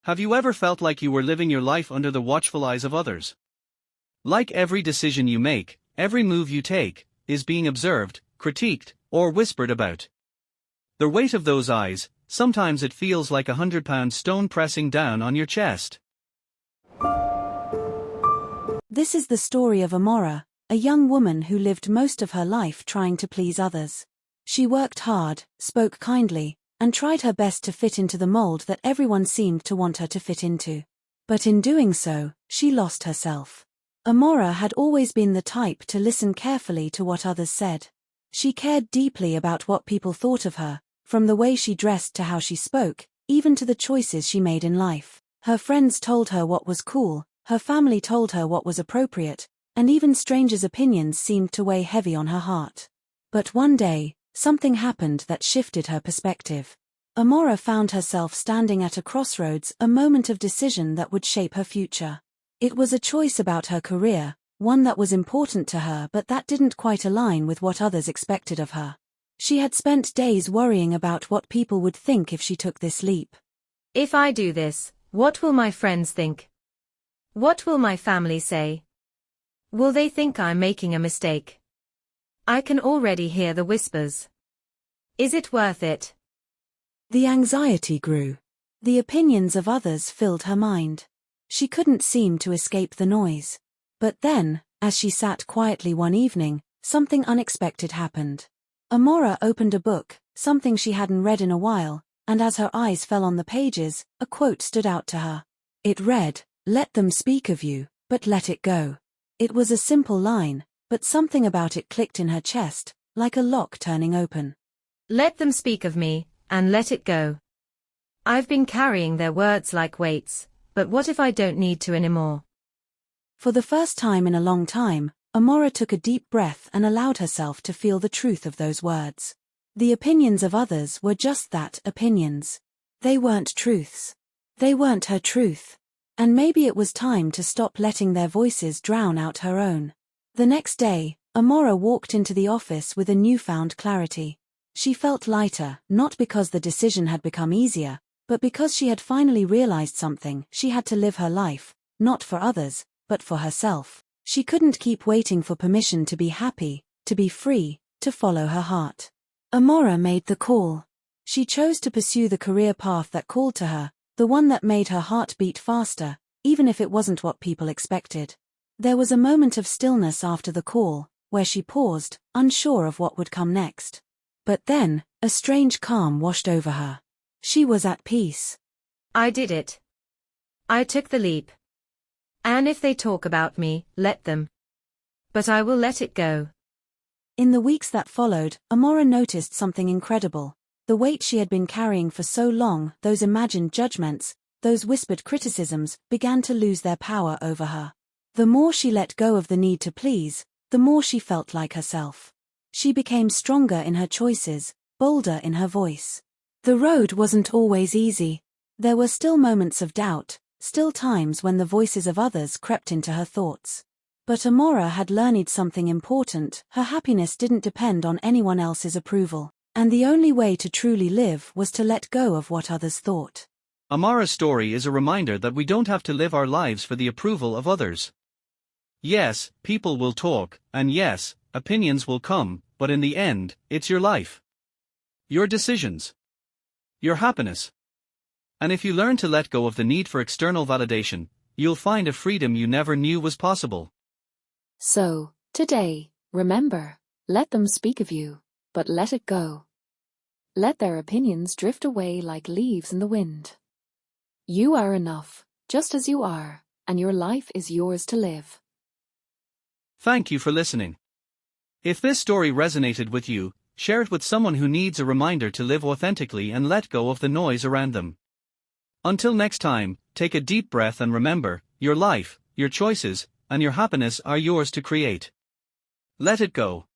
Have you ever felt like you were living your life under the watchful eyes of others? Like every decision you make, every move you take, is being observed, critiqued, or whispered about. The weight of those eyes, sometimes it feels like 100-pound stone pressing down on your chest. This is the story of Amara, a young woman who lived most of her life trying to please others. She worked hard, spoke kindly, and tried her best to fit into the mold that everyone seemed to want her to fit into. But in doing so, she lost herself. Amara had always been the type to listen carefully to what others said. She cared deeply about what people thought of her, from the way she dressed to how she spoke, even to the choices she made in life. Her friends told her what was cool, her family told her what was appropriate, and even strangers' opinions seemed to weigh heavy on her heart. But one day, something happened that shifted her perspective. Amara found herself standing at a crossroads, a moment of decision that would shape her future. It was a choice about her career, one that was important to her but that didn't quite align with what others expected of her. She had spent days worrying about what people would think if she took this leap. If I do this, what will my friends think? What will my family say? Will they think I'm making a mistake? I can already hear the whispers. Is it worth it? The anxiety grew. The opinions of others filled her mind. She couldn't seem to escape the noise. But then, as she sat quietly one evening, something unexpected happened. Amara opened a book, something she hadn't read in a while, and as her eyes fell on the pages, a quote stood out to her. It read, "Let them speak of you, but let it go." It was a simple line, but something about it clicked in her chest, like a lock turning open. Let them speak of me, and let it go. I've been carrying their words like weights, but what if I don't need to anymore? For the first time in a long time, Amara took a deep breath and allowed herself to feel the truth of those words. The opinions of others were just that, opinions. They weren't truths. They weren't her truth. And maybe it was time to stop letting their voices drown out her own. The next day, Amara walked into the office with a newfound clarity. She felt lighter, not because the decision had become easier, but because she had finally realized something: she had to live her life, not for others, but for herself. She couldn't keep waiting for permission to be happy, to be free, to follow her heart. Amara made the call. She chose to pursue the career path that called to her, the one that made her heart beat faster, even if it wasn't what people expected. There was a moment of stillness after the call, where she paused, unsure of what would come next. But then, a strange calm washed over her. She was at peace. I did it. I took the leap. And if they talk about me, let them. But I will let it go. In the weeks that followed, Amara noticed something incredible. The weight she had been carrying for so long, those imagined judgments, those whispered criticisms, began to lose their power over her. The more she let go of the need to please, the more she felt like herself. She became stronger in her choices, bolder in her voice. The road wasn't always easy. There were still moments of doubt, still times when the voices of others crept into her thoughts. But Amara had learned something important: her happiness didn't depend on anyone else's approval, and the only way to truly live was to let go of what others thought. Amara's story is a reminder that we don't have to live our lives for the approval of others. Yes, people will talk, and yes, opinions will come, but in the end, it's your life. Your decisions. Your happiness. And if you learn to let go of the need for external validation, you'll find a freedom you never knew was possible. So, today, remember, let them speak of you, but let it go. Let their opinions drift away like leaves in the wind. You are enough, just as you are, and your life is yours to live. Thank you for listening. If this story resonated with you, share it with someone who needs a reminder to live authentically and let go of the noise around them. Until next time, take a deep breath and remember, your life, your choices, and your happiness are yours to create. Let it go.